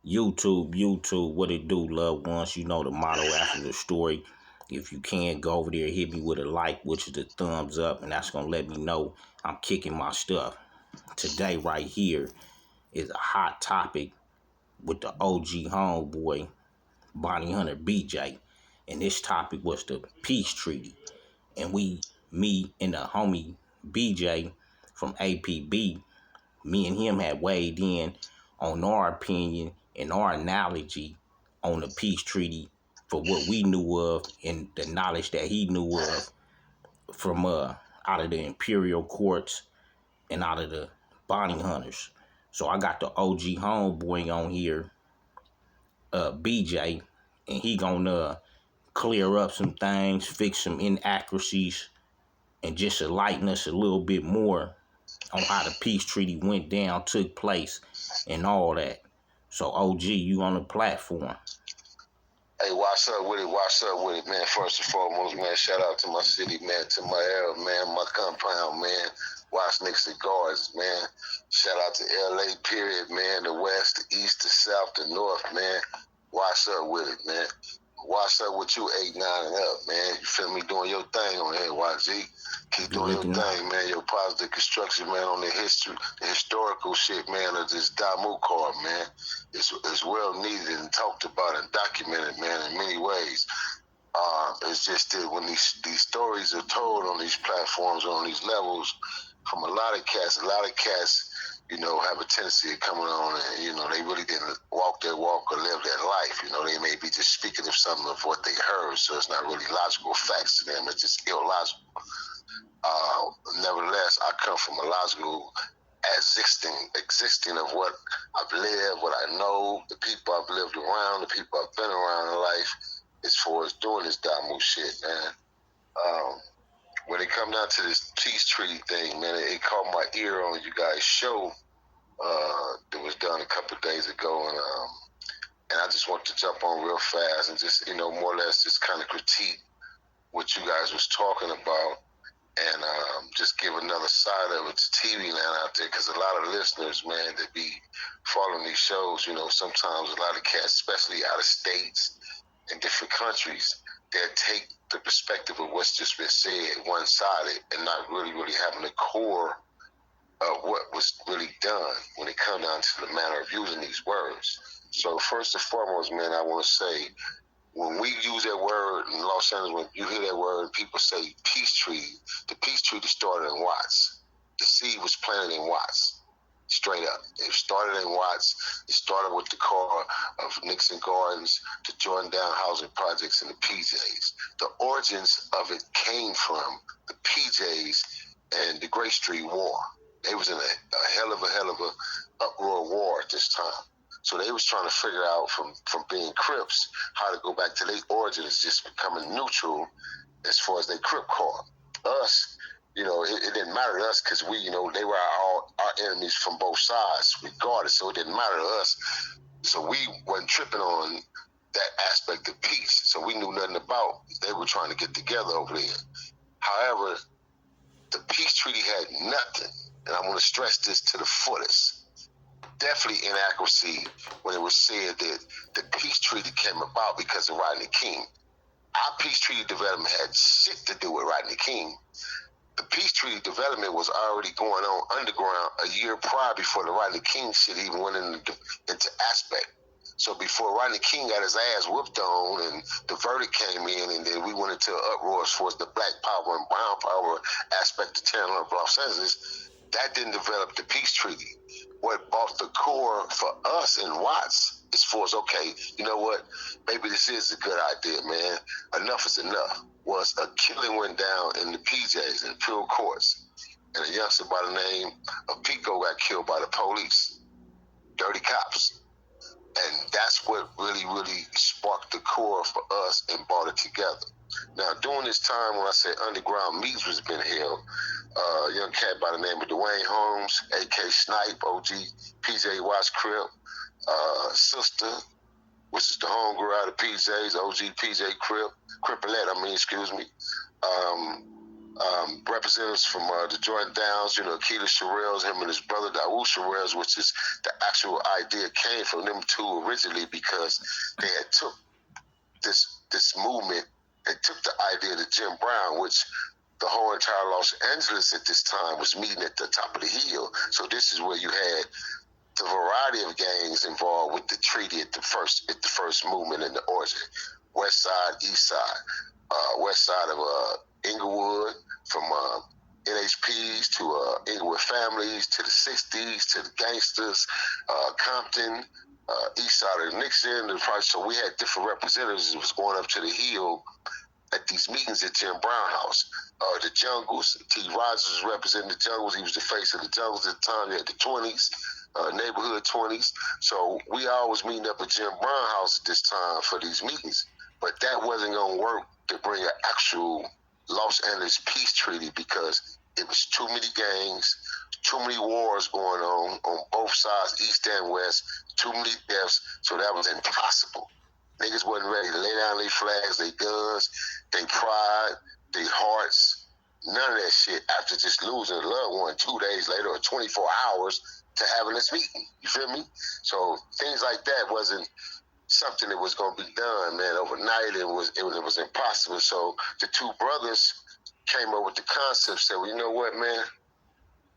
YouTube, what it do, loved ones? You know the motto after the story. If you can, go over there, hit me with a like, which is the thumbs up, and that's gonna let me know I'm kicking my stuff. Today, right here, is a hot topic with the OG homeboy, Bonnie Hunter BJ. And this topic was the peace treaty. And me and the homie BJ from APB, me and him had weighed in on our opinion and our analogy on the peace treaty for what we knew of and the knowledge that he knew of from out of the imperial courts and out of the bounty hunters. So I got the OG homeboy on here, BJ, and he gonna clear up some things, fix some inaccuracies, and just enlighten us a little bit more on how the peace treaty went down, took place, and all that. So, OG, you on the platform. Hey, what's up with it? What's up with it, man? First and foremost, man, shout out to my city, man, to my area, man, my compound, man. Watch Nick Cigars, man. Shout out to LA, period, man. The west, the east, the south, the north, man. What's up with it, man? What's up with you, 8, 9, and up, man? You feel me doing your thing on here, YZ? Keep doing your thing, man. Your positive construction, man, on the history, the historical shit, man, of this Damu card, man. It's well needed and talked about and documented, man, in many ways. It's just that when these stories are told on these platforms, on these levels, from a lot of cats, you know, have a tendency of coming on and, you know, they really didn't walk their walk or live their life. You know, they may be just speaking of something of what they heard, so it's not really logical facts to them. It's just illogical. Nevertheless, I come from a logical existing of what I've lived, what I know, the people I've lived around, the people I've been around in life, as far as doing this Damu shit, man. When it come down to this peace treaty thing, man, it caught my ear on you guys' show that was done a couple of days ago, and I just want to jump on real fast and just, you know, more or less just kind of critique what you guys was talking about, and just give another side of it to TV land out there, because a lot of listeners, man, that be following these shows, you know, sometimes a lot of cats, especially out of states and different countries, they'll take the perspective of what's just been said one-sided and not really having the core of what was really done when it comes down to the manner of using these words. So first and foremost, man, I want to say, when we use that word in Los Angeles, when you hear that word, people say peace treaty. The peace treaty started in Watts. The seed was planted in Watts, straight up. It started in Watts. It started with the core of Nixon Gardens, the Jordan Down housing projects, and the PJs. The origins of it came from the PJs and the Great Street War. They was in a hell of a uproar war at this time. So they was trying to figure out from being Crips how to go back to their origins, just becoming neutral as far as their Crip card. Us, you know, it didn't matter to us because we, you know, they were our enemies from both sides, regardless. So it didn't matter to us. So we wasn't tripping on that aspect of peace. So we knew nothing about. They were trying to get together over there. However, the peace treaty had nothing, and I want to stress this to the fullest. Definitely inaccuracy when it was said that the peace treaty came about because of Rodney King. Our peace treaty development had shit to do with Rodney King. The peace treaty development was already going on underground a year prior, before the Rodney King shit even went into aspect. So before Rodney King got his ass whooped on and the verdict came in, and then we went into an uproar as far as the black power and brown power aspect of tearing up Los Angeles, that didn't develop the peace treaty. What brought the core for us in Watts, as far as, okay, you know what, maybe this is a good idea, man. Enough is enough. Was a killing went down in the PJs, in Pure Courts, and a youngster by the name of Pico got killed by the police. Dirty cops. And that's what really sparked the core for us and brought it together. Now, during this time, when I say underground meetings was being held, a young cat by the name of Dwayne Holmes, A.K. Snipe, O.G. P.J. Watts Crip, sister, which is the homegirl out of PJ's, O.G. P.J. Crip, Cripolette, excuse me. representatives from the Jordan Downs, Keita Sherrills, him and his brother Daoud Sherrills, which is the actual idea came from them two originally because they had took this movement and took the idea to Jim Brown, which the whole entire Los Angeles at this time was meeting at the top of the hill. So this is where you had the variety of gangs involved with the treaty at the first movement in the origin. West Side, East Side. West Side of Inglewood, from NHPs to Inglewood families to the 60s to the gangsters, Compton, East Side of Nixon. So we had different representatives that was going up to the hill at these meetings at Jim Brown House. The Jungles, T. Rogers was representing the Jungles. He was the face of the Jungles at the time. You had the 20s. Neighborhood 20s. So we always meeting up at Jim Brown House at this time for these meetings. But that wasn't going to work to bring an actual Los Angeles peace treaty because it was too many gangs, too many wars going on both sides, east and west, too many deaths. So that was impossible. Niggas wasn't ready to lay down their flags, their guns, their pride, their hearts, none of that shit after just losing a loved one 2 days later or 24 hours to having this meeting. You feel me? So things like that wasn't something that was going to be done, man, overnight. It was impossible. So the two brothers came up with the concept, said, well, you know what, man?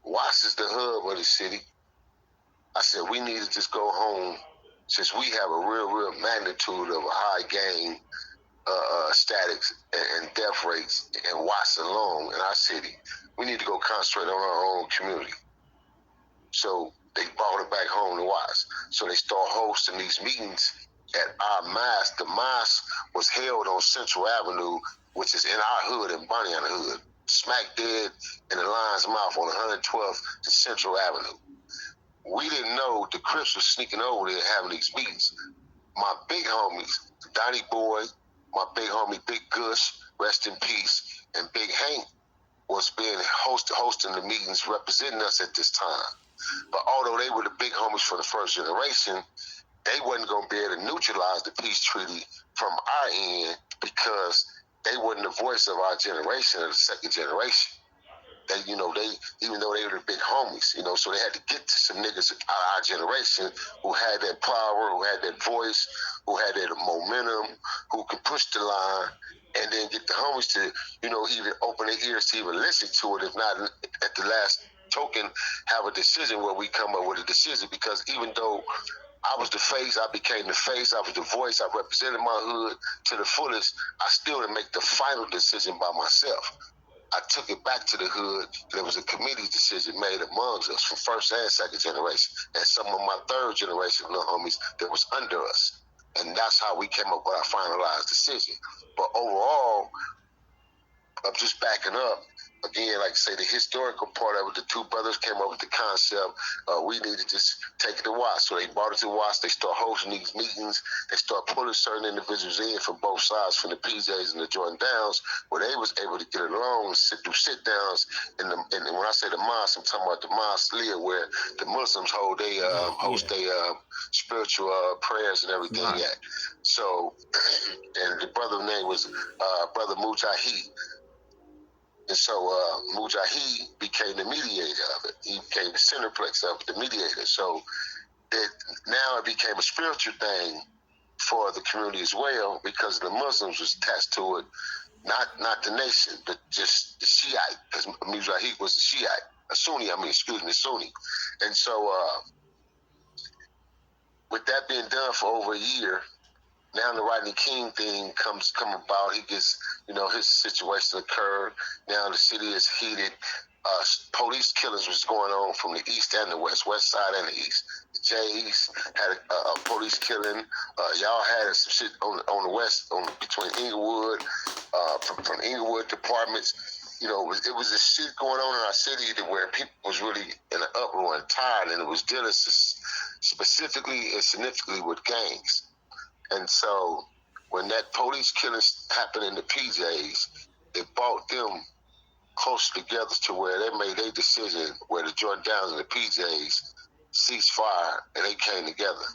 Watts is the hub of the city. I said, we need to just go home since we have a real magnitude of a high gang statics and death rates in Watts alone in our city. We need to go concentrate on our own community. So they brought it back home to Watts. So they start hosting these meetings at our mosque. The mosque was held on Central Avenue, which is in our hood, in Bonniana Hood, smack dead in the Lion's Mouth on 112th to Central Avenue. We didn't know the Crips was sneaking over there having these meetings. My big homies, Donnie Boy, my big homie Big Gush, rest in peace, and Big Hank was being hosting the meetings representing us at this time. But although they were the big homies for the first generation, they wasn't going to be able to neutralize the peace treaty from our end because they wasn't the voice of our generation or the second generation. They, even though they were the big homies, so they had to get to some niggas of our generation who had that power, who had that voice, who had that momentum, who could push the line, and then get the homies to, even open their ears to even listen to it, if not at the last token, have a decision where we come up with a decision. Because even though I was the face, I became the face, I was the voice, I represented my hood to the fullest, I still didn't make the final decision by myself. I took it back to the hood. There was a committee decision made amongst us from first and second generation, and some of my third generation little homies that was under us. And that's how we came up with our finalized decision. But overall, I'm just backing up. Again, like I say, the historical part of it, the two brothers came up with the concept. We need to just take it to Watts. So they brought it to Watts. They start hosting these meetings. They start pulling certain individuals in from both sides, from the PJs and the Jordan Downs, where they was able to get along and do sit-downs. And when I say the mosque, I'm talking about the mausoleum where the Muslims host their spiritual prayers and everything at. So, and the brother's name was Brother Mujahid. And so Mujahid became the mediator of it. He became the centerplex of it, the mediator. So now it became a spiritual thing for the community as well, because the Muslims was attached to it, not the nation, but just the Shiite, because Mujahid was a Shiite, Sunni. And so with that being done for over a year, now the Rodney King thing come about. He gets, his situation occurred. Now the city is heated. Police killings was going on from the east and the west side and the east. The Jays had a police killing. Y'all had some shit on the west, between Inglewood, from Inglewood departments. It was a shit going on in our city where people was really in an uproar and tired, and it was dealing specifically and significantly with gangs. And so when that police killing happened in the PJs, it brought them closer together to where they made their decision, where the Jordan Downs and the PJs ceased fire and they came together.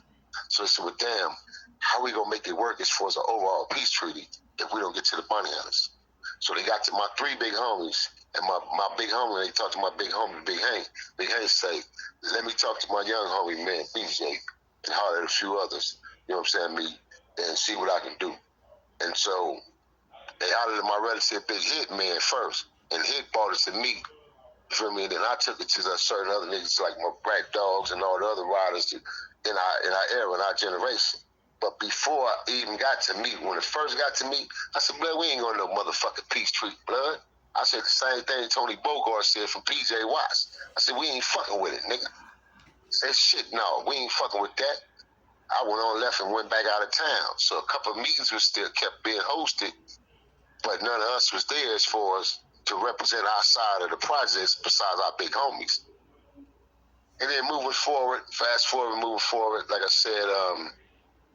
So they said, well, damn, how are we going to make it work as far as an overall peace treaty if we don't get to the Bonnianas? So they got to my 3 big homies, and my big homie, they talked to my big homie, Big Hank. Big Hank say, let me talk to my young homie, man, BJ, and hollered at a few others, you know what I'm saying, me, and see what I can do. And so they hollered at my relative, Big Hit Man, first, and Hit brought it to me, you feel me? And then I took it to certain other niggas like my Black Dogs and all the other riders in our era, in our generation. But before I even got to me, when it first got to me, I said, Blood, we ain't going to no motherfucking peace treat, Blood. I said the same thing Tony Bogart said from PJ Watts. I said, we ain't fucking with it, nigga. Said, shit, no, we ain't fucking with that. I went on left and went back out of town. So a couple of meetings was still kept being hosted, but none of us was there as far as to represent our side of the projects besides our big homies. And then moving forward, moving forward, like I said,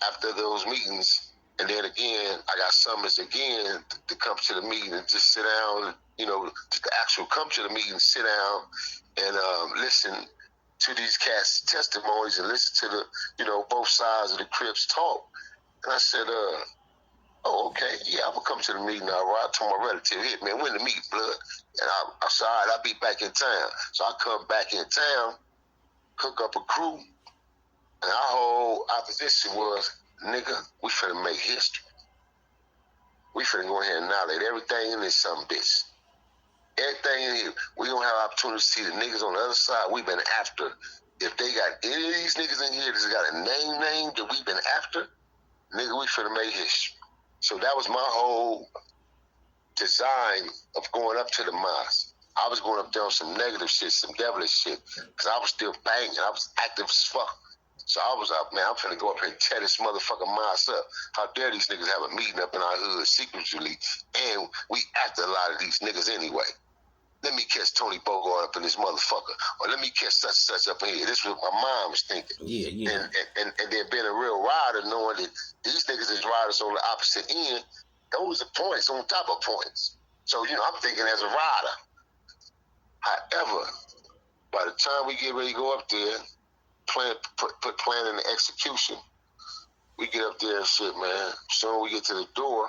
after those meetings, and then again, I got summons again to come to the meeting and just sit down, you know, to actual come to the meeting, sit down and listen to these cats' testimonies and listen to the, you know, both sides of the Crips talk. And I said, oh, okay, yeah, I'm gonna come to the meeting now. I told my relative, hey, man, when the meet, Blood? And I said, all right, I'll be back in town. So I come back in town, hook up a crew, and our whole opposition was, nigga, we finna make history. We finna go ahead and annihilate everything in this some bitch. Everything in here. We don't have opportunity to see the niggas on the other side. We've been after. If they got any of these niggas in here that's got a name that we've been after, nigga, we finna make history. So that was my whole design of going up to the mosque. I was going up there on some negative shit, some devilish shit, because I was still banging. I was active as fuck. So I was out, man, I'm finna go up here and tear this motherfucking mosque up. How dare these niggas have a meeting up in our hood secretly, and we after a lot of these niggas anyway. Let me catch Tony Bogart up in this motherfucker, or let me catch such up in here. This was what my mind was thinking. Yeah. And then being a real rider, knowing that these niggas is riders on the opposite end, those are points on top of points. So, you know, I'm thinking as a rider. However, by the time we get ready to go up there, put plan in the execution, we get up there and shit, man. Soon we get to the door,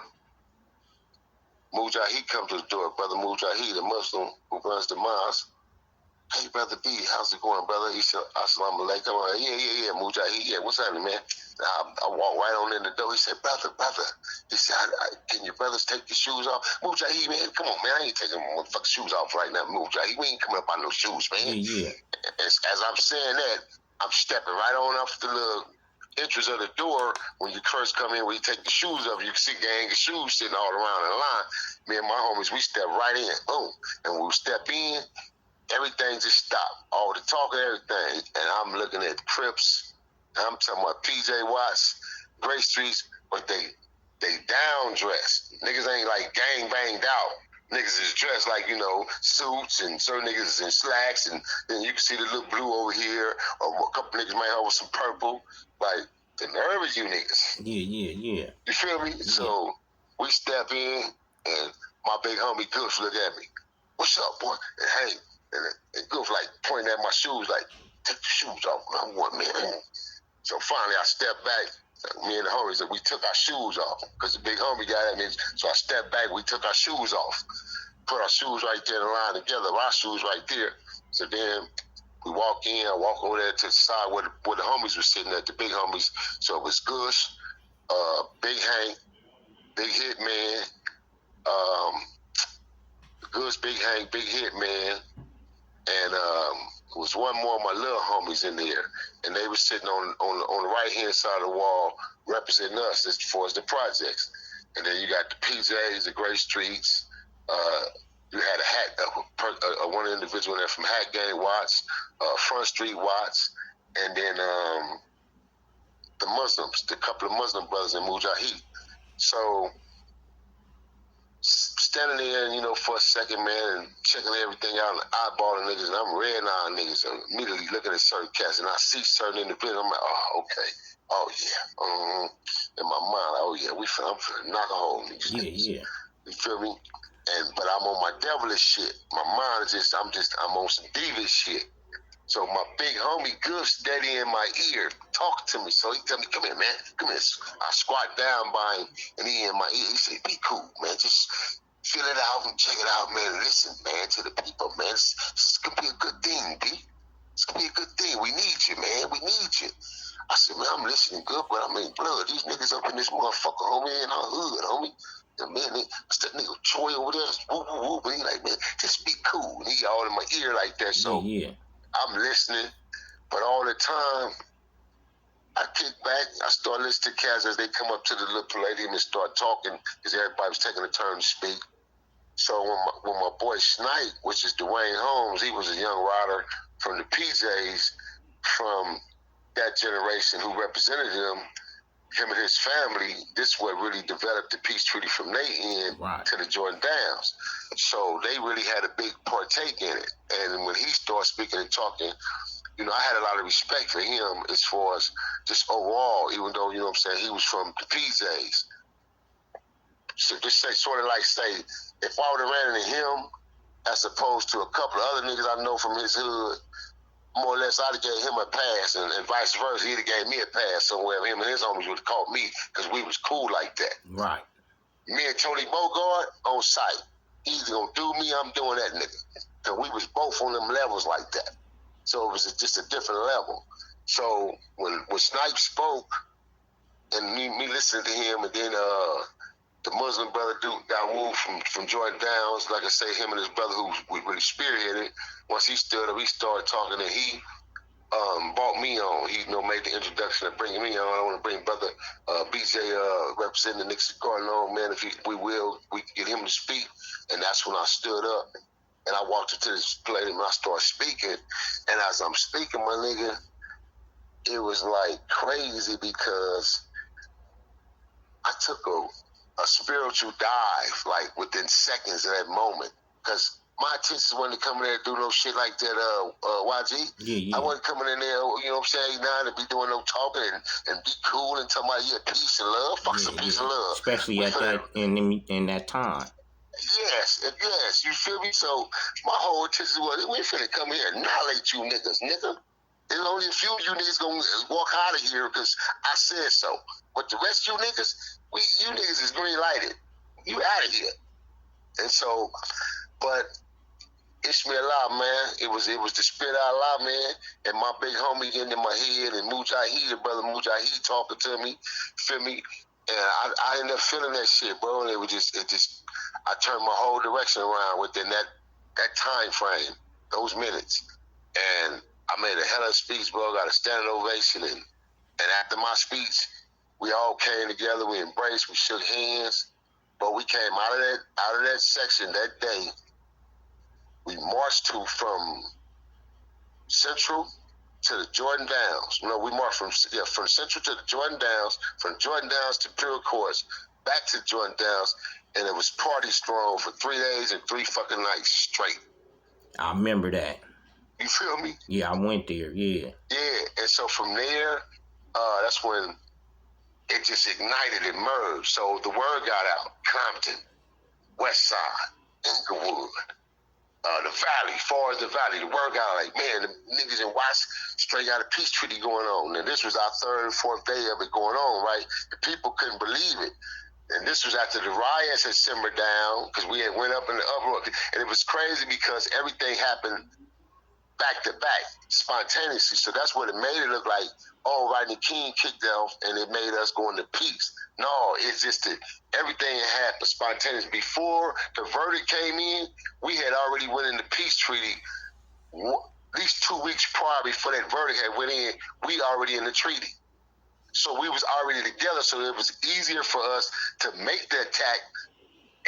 Mujahid comes to the door, Brother Mujahid, a Muslim who runs the mosque. Hey, Brother B, how's it going, brother? He said, Assalamu alaikum. I'm like, yeah, Mujahid, yeah, what's happening, man? I walk right on in the door. He said, brother. He said, can your brothers take the shoes off? Mujahid, man, come on, man. I ain't taking my motherfucking shoes off right now, Mujahid. We ain't coming up on no shoes, man. Yeah. As I'm saying that, I'm stepping right on off the little entrance of the door. When you first come in, when you take the shoes off, you can see gang of shoes sitting all around the line. Me and my homies, we step right in, boom. And when we step in, everything just stopped. All the talk and everything. And I'm looking at Crips. I'm talking about PJ Watts, Gray Streets, but they down dressed. Niggas ain't like gang banged out. Niggas is dressed like, you know, suits, and certain niggas is in slacks, and then you can see the little blue over here, or a couple niggas might have some purple. Like, the nerve of you niggas. Yeah. You feel me? Yeah. So we step in, and my big homie Goof look at me. What's up, boy? And hey, and Goof like pointing at my shoes, like, take the shoes off. I'm what, man? So finally I stepped back. Me and the homies, we took our shoes off because the big homie got at me. So I stepped back. We took our shoes off, put our shoes right there in line together. Our shoes right there. So then we walk in. I walk over there to the side where the homies were sitting at, the big homies. So it was Gush, Big Hank, Big Hit Man, Gush, Big Hank, Big Hit Man, and there was one more of my little homies in there, and they were sitting on the right hand side of the wall representing us as far as the projects. And then you got the PJs, the Gray Streets. You had one individual there from Hat Gang Watts, Front Street Watts, and then the Muslims, the couple of Muslim brothers in Mujahid. So standing there, you know, for a second, man, and checking everything out and eyeballing niggas, and I'm red-eyeing niggas, and immediately looking at certain cats, and I see certain individuals, I'm like, oh, okay, oh, yeah, in my mind, oh, yeah, I'm finna knock a hole in these niggas. Yeah. You feel me? But I'm on my devilish shit. My mind is I'm on some diva shit. So my big homie Good steady in my ear, talk to me. So he tell me, come here, man, come here. I squat down by him, and he in my ear. He said, be cool, man. Just Fill it out and check it out, man. Listen, man, to the people, man. This could be a good thing, B. This could be a good thing. We need you, man. We need you. I said, man, I'm listening good, but I mean, blood, these niggas up in this motherfucker, homie, in our hood, homie. And man, it's that nigga Troy over there, whoop, whoop, whoop. And he like, man, just be cool. And he all in my ear like that. So I'm listening, but all the time, I kick back, I start listening to cats as they come up to the little palladium and start talking, because everybody was taking a turn to speak. So when my boy Snipe, which is Dwayne Holmes, he was a young rider from the PJs, from that generation who represented him and his family, this is what really developed the peace treaty from their end to the Jordan Downs. So they really had a big partake in it. And when he started speaking and talking, you know, I had a lot of respect for him as far as just overall, even though, you know what I'm saying, he was from the PJs. So just say, sort of like say, if I would have ran into him as opposed to a couple of other niggas I know from his hood, more or less I'd have gave him a pass, and vice versa, he'd have gave me a pass somewhere. Him and his homies would have called me because we was cool like that. Right. Me and Tony Bogart on site. He's gonna do me, I'm doing that nigga. Because we was both on them levels like that. So it was just a different level. So when Snipe spoke, and me listening to him, and then the Muslim brother dude got moved from Jordan Downs, like I say, him and his brother who really spearheaded. Once he stood up, he started talking, and he brought me on. He, you know, made the introduction of bringing me on. I want to bring brother BJ representing the Knicks Garden on, man. If we can get him to speak. And that's when I stood up, and I walked into this palladium, and I started speaking. And as I'm speaking, my nigga, it was like crazy because I took a spiritual dive, like within seconds of that moment, because my intentions wasn't to come in there and do no shit like that, YG. Yeah. I wasn't coming in there, you know what I'm saying, now to be doing no talking and be cool and talking about, peace and love. Fuck some peace and love. Especially at that, in that time. Yes, you feel me? So my whole intention was, we finna come here and annihilate you niggas, nigga. There's only a few of you niggas gonna walk out of here because I said so. But the rest of you niggas, you niggas is green lighted. You out of here. And so, but Ishmael, man, it was the spirit of Allah, man, and my big homie getting in my head, and Mujahid, the brother Mujahid talking to me, feel me? And I ended up feeling that shit, bro, and it just I turned my whole direction around within that time frame, those minutes. And I made a hell of a speech, bro, got a standing ovation, and after my speech, we all came together, we embraced, we shook hands, but we came out of that section that day. We marched from Central to the Jordan Downs. You know, we marched from Central to the Jordan Downs, from Jordan Downs to Pure Courts, back to Jordan Downs, and it was party strong for 3 days and 3 fucking nights straight. I remember that. You feel me? Yeah, I went there, yeah. Yeah, and so from there, that's when it just ignited, it merged. So the word got out, Compton, West Side, Inglewood, the Valley, far as the Valley, the word got out, like, man, the niggas in Watts straight got a peace treaty going on. And this was our 3rd and 4th day of it going on, right? The people couldn't believe it. And this was after the riots had simmered down, because we had went up in the uproar. And it was crazy because everything happened back to back, spontaneously. So that's what it made it look like, oh, Rodney King kicked off and it made us go into peace. No, it's just that everything happened spontaneous. Before the verdict came in, we had already went into peace treaty. At least 2 weeks prior, before that verdict had went in, we already in the treaty. So we was already together, so it was easier for us to make the attack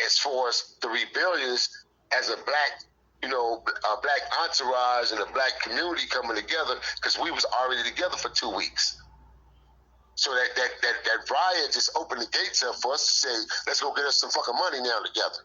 as far as the rebellions as a black, a black entourage and a black community coming together, because we was already together for 2 weeks. So that riot just opened the gates up for us to say, let's go get us some fucking money now together.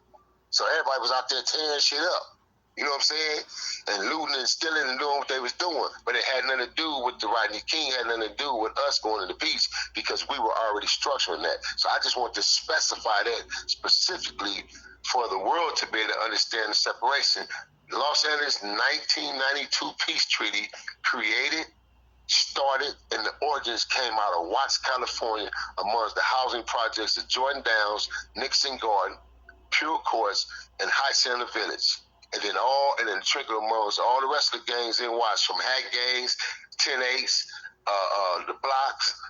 So everybody was out there tearing shit up. You know what I'm saying? And looting and stealing and doing what they was doing. But it had nothing to do with the Rodney King, had nothing to do with us going into peace, because we were already structuring that. So I just want to specify that specifically for the world to be able to understand the separation. Los Angeles 1992 Peace Treaty started, and the origins came out of Watts, California, amongst the housing projects of Jordan Downs, Nixon Garden, Pure Courts, and High Center Village. And then Trickle amongst all the rest of the gangs in Watts, from Hack Gangs, 10-8s, the Blocks,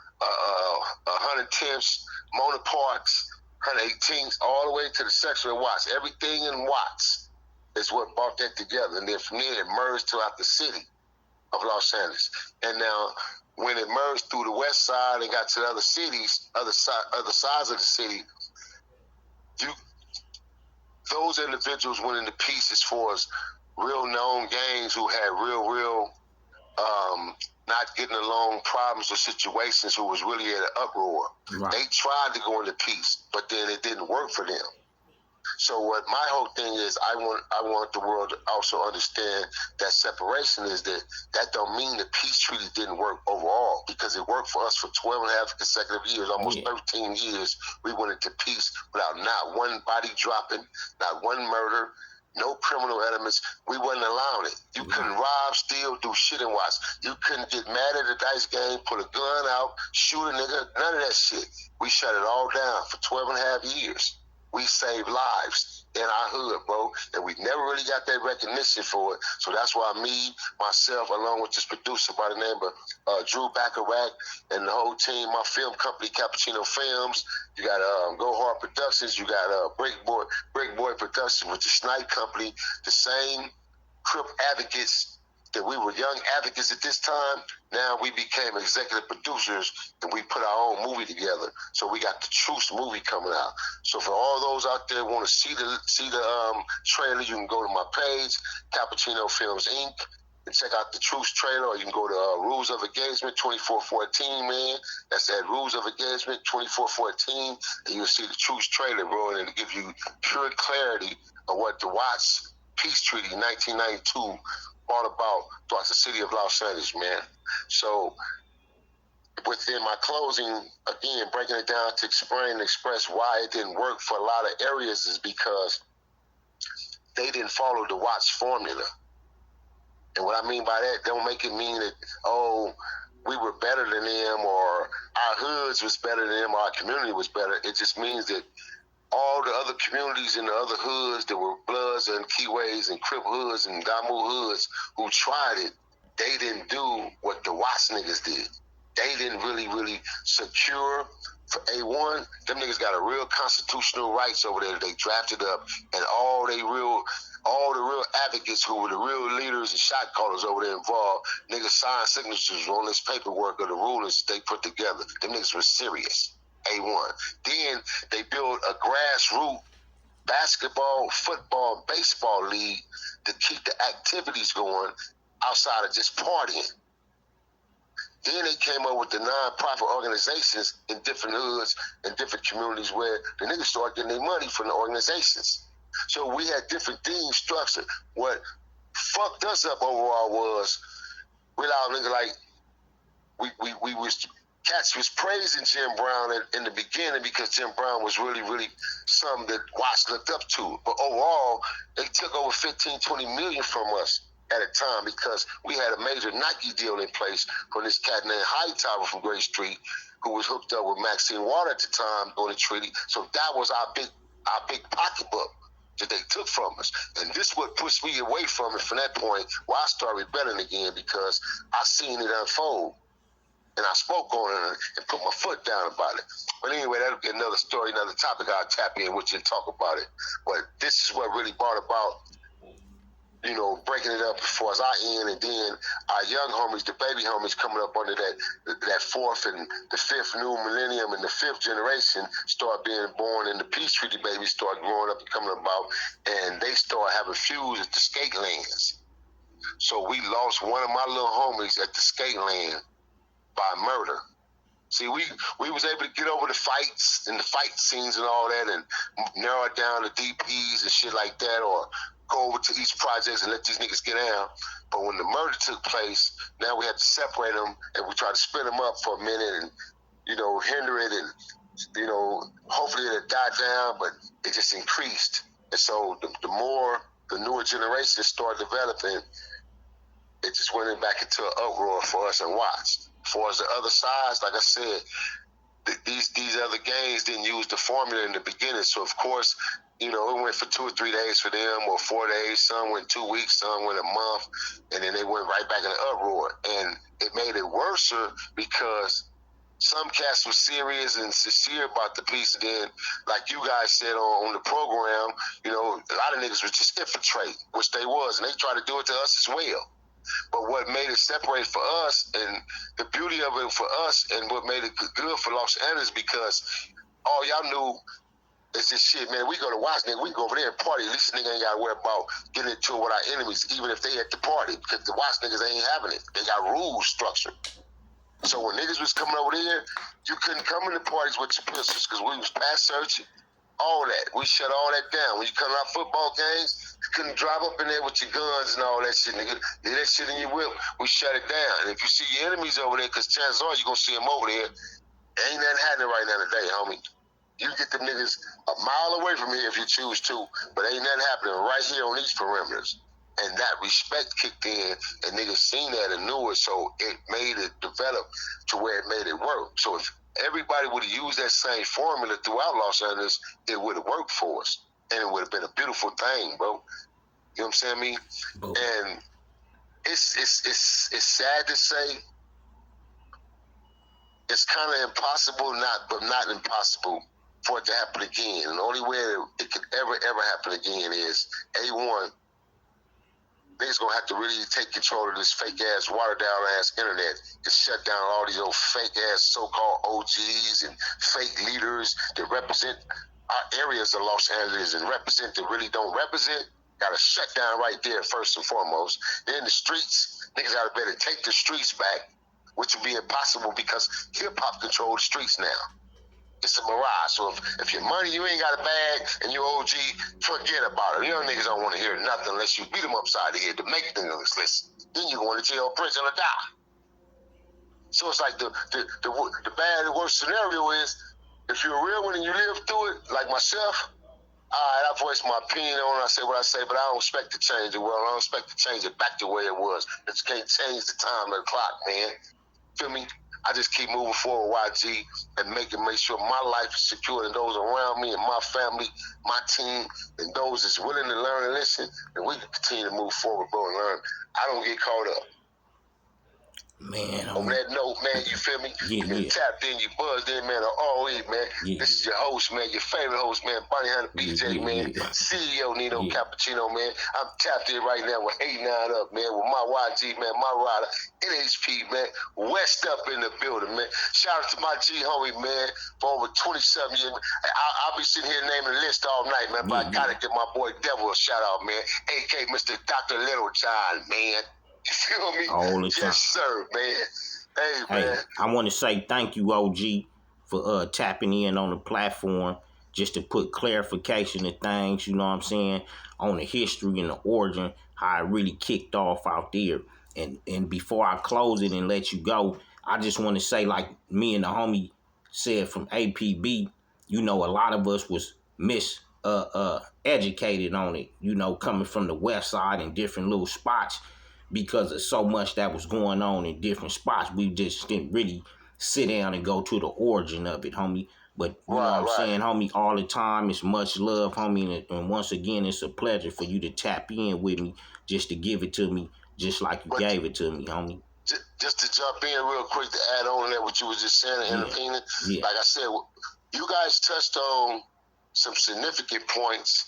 110s, Mona Parks, 118s, all the way to the section of Watts. Everything in Watts is what brought that together. And then from there, it merged throughout the city of Los Angeles. And now, when it merged through the west side and got to the other cities, other sides of the city, those individuals went into peace as far as real known gangs who had real not getting along problems or situations, who was really at an uproar. Right. They tried to go into peace, but then it didn't work for them. So what my whole thing is, I want the world to also understand that separation is that don't mean the peace treaty didn't work overall, because it worked for us for 12 and a half consecutive years, almost 13 years. We went into peace without not one body dropping, not one murder, no criminal elements. We wasn't allowing it. You couldn't rob, steal, do shit in Watts. You couldn't get mad at a dice game, pull a gun out, shoot a nigga, none of that shit. We shut it all down for 12 and a half years. We saved lives in our hood, bro, and we never really got that recognition for it. So that's why myself, along with this producer by the name of Drew Bacharach, and the whole team, my film company, Cappuccino Films, you got Go Hard Productions, you got Brick Boy Productions with the Snipe Company, the same Crip advocates that we were young advocates at this time. Now we became executive producers, and we put our own movie together. So we got the Truce movie coming out. So for all those out there who want to see the trailer, you can go to my page, Cappuccino Films Inc., and check out the Truce trailer, or you can go to Rules of Engagement 2414, man. That's that Rules of Engagement 2414, and you'll see the Truce trailer, bro, and it'll give you pure clarity of what the Watts Peace Treaty 1992 brought about throughout the city of Los Angeles, man. So within my closing, again, breaking it down to explain and express why it didn't work for a lot of areas is because they didn't follow the Watts formula. And what I mean by that, don't make it mean that, we were better than them, or our hoods was better than them, or our community was better. It just means that all the other communities in the other hoods that were Bloodz and Keyways and Crip hoods and Damu hoods who tried it, they didn't do what the Watts niggas did. They didn't really secure for A1. Them niggas got a real constitutional rights over there that they drafted up, and all the real advocates who were the real leaders and shot callers over there involved, niggas signed signatures on this paperwork of the rulings that they put together. Them niggas were serious. A1. Then they built a grassroots basketball, football, baseball league to keep the activities going outside of just partying. Then they came up with the non-profit organizations in different hoods and different communities where the niggas started getting their money from the organizations. So we had different things structured. What fucked us up overall was we allowed niggas like we was cats was praising Jim Brown in the beginning because Jim Brown was really something that Watts looked up to. But overall, they took over 15, 20 million from us at a time because we had a major Nike deal in place from this cat named Hightower from Gray Street, who was hooked up with Maxine Water at the time during the treaty. So that was our big pocketbook that they took from us. And this what pushed me away from it from that point where I started rebelling again, because I seen it unfold. And I spoke on it and put my foot down about it. But anyway, that'll be another story, another topic I'll tap in with you and talk about it. But this is what really brought about, breaking it up as far as I end, and then our young homies, the baby homies coming up under that fourth and the fifth new millennium and the fifth generation start being born, and the Peace Treaty babies start growing up and coming about, and they start having feuds at the skate lands. So we lost one of my little homies at the skate land by murder. See, we was able to get over the fights and the fight scenes and all that, and narrow it down to DPs and shit like that, or go over to each projects and let these niggas get down. But when the murder took place, now we had to separate them, and we tried to split them up for a minute and, hinder it, and, hopefully it'll die down, but it just increased. And so the more the newer generation started developing, it just went back into an uproar for us and Watts. As far as the other sides, like I said, these other gangs didn't use the formula in the beginning. So, of course, You know, it went for 2 or 3 days for them, or 4 days. Some went 2 weeks, some went a month, and then they went right back in the uproar. And it made it worse because some cats were serious and sincere about the piece. And then, like you guys said on the program, you know, a lot of niggas was just infiltrate, which they was, and they tried to do it to us as well. But what made it separate for us, and the beauty of it for us, and what made it good for Los Angeles, because all y'all knew is this shit, man. We go to watch, nigga. We can go over there and party. At least the nigga ain't got to worry about getting into it with our enemies, even if they at the party, because the watch niggas ain't having it. They got rules structured. So when niggas was coming over there, you couldn't come in the parties with your pistols because we was pass searching, all that. We shut all that down. When you come to our football games, you couldn't drive up in there with your guns and all that shit, nigga. Leave that shit in your whip. We shut it down. And if you see your enemies over there, because chances are you're going to see them over there, ain't nothing happening right now today, homie. You get them niggas a mile away from here if you choose to, but ain't nothing happening right here on these perimeters. And that respect kicked in, and niggas seen that and knew it, so it made it develop to where it made it work. So if everybody would have used that same formula throughout Los Angeles, it would have worked for us, and it would have been a beautiful thing, bro. You know what I'm saying, me? Oh. And it's sad to say, it's kind of impossible, but not impossible for it to happen again. And the only way it could ever happen again is A1. Niggas gonna have to really take control of this fake ass, watered down ass internet and shut down all these old fake ass so-called OGs and fake leaders that represent our areas of Los Angeles and represent that really don't represent. Gotta shut down right there first and foremost. Then the streets, niggas gotta better take the streets back, which would be impossible because hip hop control the streets now. It's a mirage. So if your money, you ain't got a bag, and your OG, forget about it. Young niggas don't want to hear nothing unless you beat them upside the head to make niggas listen. Then you go into jail, prison, or die. So it's like the bad and worst scenario is, if you're a real one and you live through it, like myself, all right, I voice my opinion on it, I say what I say, but I don't expect to change the world. I don't expect to change it back the way it was. It can't change the time of the clock, man. Feel me? I just keep moving forward, YG, and make sure my life is secure, and those around me and my family, my team, and those that's willing to learn and listen, and we can continue to move forward, bro, and learn. I don't get caught up. Man, on that note, man, you feel me? Yeah, you tapped in, you buzzed in, man, ROE, man. Yeah. This is your host, man, your favorite host, man, Bonnie Hunter BJ, man, CEO Nino Cappuccino, man. I'm tapped in right now with 89 up, man, with my YG, man, my rider, NHP, man, West up in the building, man. Shout out to my G homie, man, for over 27 years. I'll be sitting here naming the list all night, man, but I gotta give my boy Devil a shout out, man, a.k.a. Mr. Dr. Little John, man. You feel me? All the time. Yes, sir, man. Hey, man. I want to say thank you, OG, for tapping in on the platform just to put clarification of things, you know what I'm saying, on the history and the origin, how it really kicked off out there. And before I close it and let you go, I just want to say, like me and the homie said from APB, you know, a lot of us was educated on it, you know, coming from the west side and different little spots. Because of so much that was going on in different spots, we just didn't really sit down and go to the origin of it, homie. But you know what I'm saying, homie, all the time, it's much love, homie. And once again, it's a pleasure for you to tap in with me, just to give it to me, just like you gave it to me, homie. Just to jump in real quick to add on to that, what you was just saying, intervening. Yeah. Like I said, you guys touched on some significant points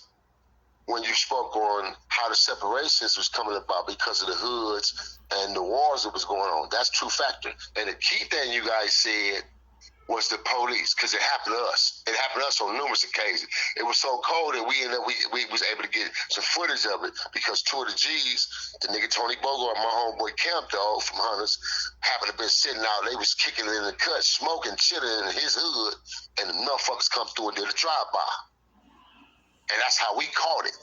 when you spoke on how the separations was coming about because of the hoods and the wars that was going on. That's true factor. And the key thing you guys said was the police, because it happened to us. It happened to us on numerous occasions. It was so cold that we was able to get some footage of it because two of the G's, the nigga Tony Bogart, my homeboy Camp Dog from Hunters, happened to be sitting out. They was kicking it in the cut, smoking, chilling in his hood, and the motherfuckers come through and did a drive-by. And that's how we caught it.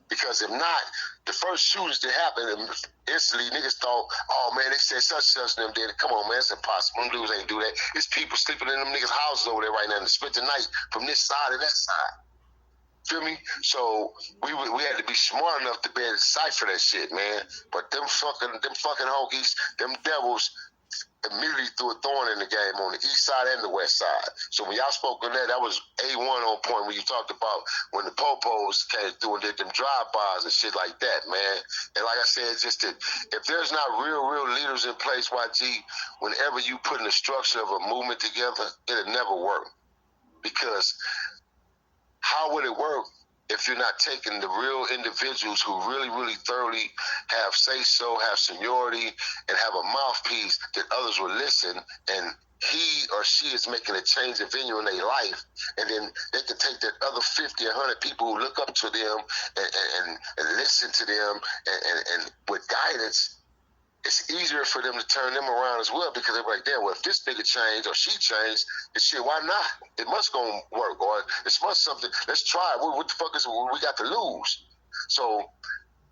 Because if not, the first shooters that happened, instantly niggas thought, oh man, they said such and them did it. Come on, man, it's impossible. Them dudes ain't do that. It's people sleeping in them niggas' houses over there right now and spent the night from this side to that side. Feel me? So we had to be smart enough to be able to decipher that shit, man. But them fucking honkies, them devils, immediately threw a thorn in the game on the east side and the west side. So when y'all spoke on that was A1 on point when you talked about when the popos came through and did them drive-bys and shit like that, man. And like I said, it's just that if there's not real leaders in place, YG, whenever you put in the structure of a movement together, it'll never work. Because how would it work if you're not taking the real individuals who really thoroughly have say-so, have seniority, and have a mouthpiece that others will listen, and he or she is making a change of venue in their life, and then they can take that other 50 or 100 people who look up to them and listen to them and with guidance, it's easier for them to turn them around as well, because they're like, damn, well, if this nigga changed or she changed, then shit, why not? It must go work, or it must something. Let's try it. What the fuck is we got to lose? So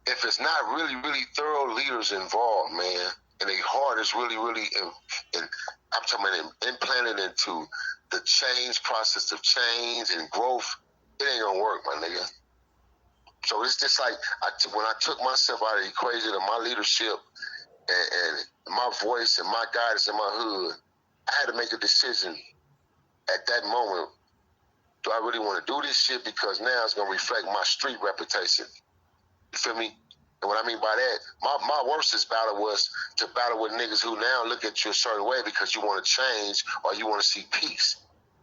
if it's not really thorough leaders involved, man, and their heart is really I'm talking about implanted into the change process of change and growth, it ain't gonna work, my nigga. So it's just like when I took myself out of the equation of my leadership and my voice and my guidance in my hood, I had to make a decision at that moment. Do I really want to do this shit? Because now it's going to reflect my street reputation. You feel me? And what I mean by that, my worstest battle was to battle with niggas who now look at you a certain way because you want to change or you want to see peace.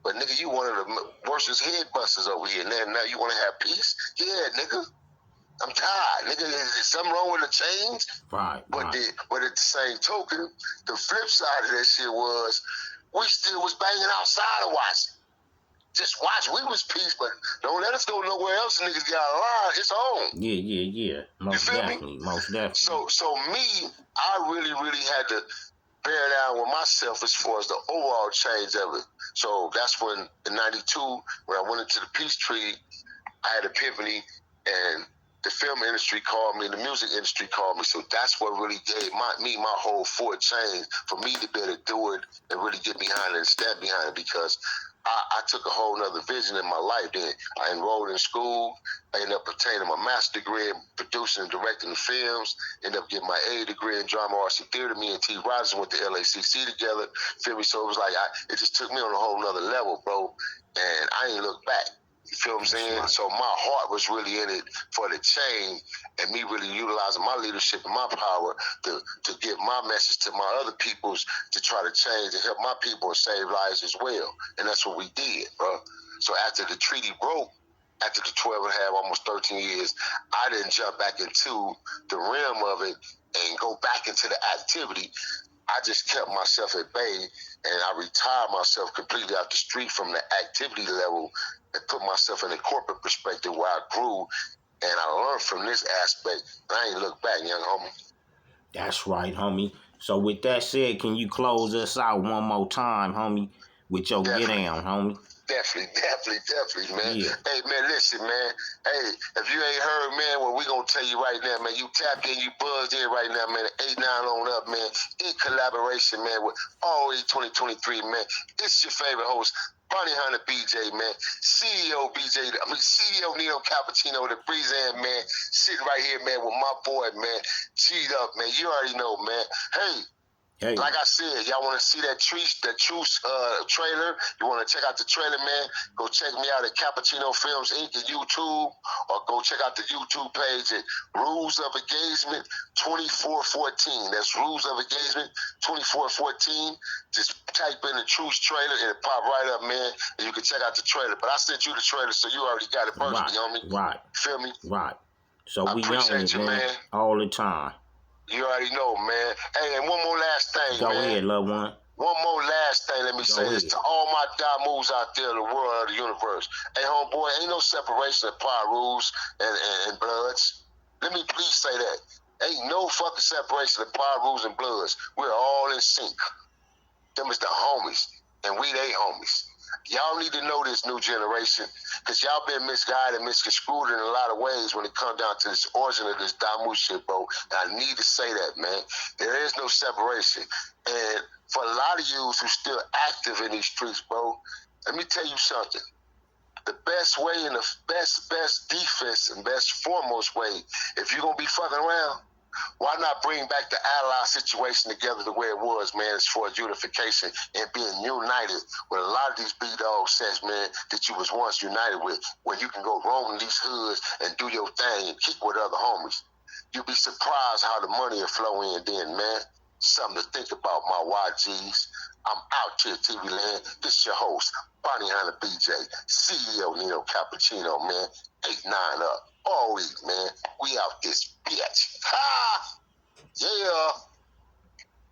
But nigga, you one of the worstest head busters over here. Now you want to have peace? Yeah, nigga. I'm tired, nigga. Is something wrong with the change? Right. But at the same token, the flip side of that shit was we still was banging outside of watching. Just watch. We was peace, but don't let us go nowhere else. Niggas got a line. It's on. Yeah. Most definitely. So me, I really had to bear down with myself as far as the overall change of it. So that's when in '92, when I went into the peace treaty, I had epiphany, and the film industry called me, the music industry called me. So that's what really gave me my whole forward change for me to be able to do it and really get behind it and stand behind it, because I took a whole nother vision in my life. Then I enrolled in school. I ended up obtaining my master's degree in producing and directing the films. Ended up getting my A degree in drama, arts, and theater. Me and T. Rogers went to LACC together. Feel me? So it was like it just took me on a whole nother level, bro. And I ain't looked back. You feel what I'm saying? Right. So my heart was really in it for the change, and me really utilizing my leadership and my power to give my message to my other peoples to try to change and help my people and save lives as well. And that's what we did, bro. So after the treaty broke, after the 12 and a half, almost 13 years, I didn't jump back into the realm of it and go back into the activity. I just kept myself at bay, and I retired myself completely out the street from the activity level and put myself in a corporate perspective where I grew, and I learned from this aspect, and I ain't looked back, young homie. That's right, homie. So with that said, can you close us out one more time, homie, with your get down, homie? Definitely, man. Yeah. Hey, man, listen, man. Hey, if you ain't heard, man, well, we gonna tell you right now, man. You tapped in, you buzzed in right now, man. 8-9 on up, man. In collaboration, man, with always 2023, man. It's your favorite host, Bunny Hunter BJ, man. CEO Nino Cappuccino, the Breezan, man. Sitting right here, man, with my boy, man. G'd up, man. You already know, man. Hey, like I said, y'all want to see that truce trailer? You want to check out the trailer, man? Go check me out at Cappuccino Films Inc. at YouTube, or go check out the YouTube page at Rules of Engagement 2414. That's Rules of Engagement 2414. Just type in the truce trailer and it pop right up, man. And you can check out the trailer. But I sent you the trailer, so you already got it personally, homie. Right. Feel me? Right. So we appreciate you, man. All the time. You already know, man. Hey, and one more last thing, man. Go ahead, loved one. One more last thing, let me say this to all my God moves out there in the world of the universe. Hey, homeboy, ain't no separation of power rules and Bloodz. Let me please say that. Ain't no fucking separation of power rules and Bloodz. We're all in sync. Them is the homies, and we they homies. Y'all need to know this new generation, because y'all been misguided, misconstrued in a lot of ways when it comes down to this origin of this Damu shit, bro. And I need to say that, man. There is no separation. And for a lot of yous who still active in these streets, bro, let me tell you something. The best way and the best defense and best foremost way, if you're going to be fucking around, Why not bring back the ally situation together the way it was, man, as far as unification and being united with a lot of these B-dog sets, man, that you was once united with, where you can go roam in these hoods and do your thing and kick with other homies. You'd be surprised how the money will flow in then, man. Something to think about, my YGs. I'm out here, TV Land. This your host, Bonnie Hunter BJ, CEO Nino Cappuccino, man. 8-9 up. Always, man. We out this bitch. Ha!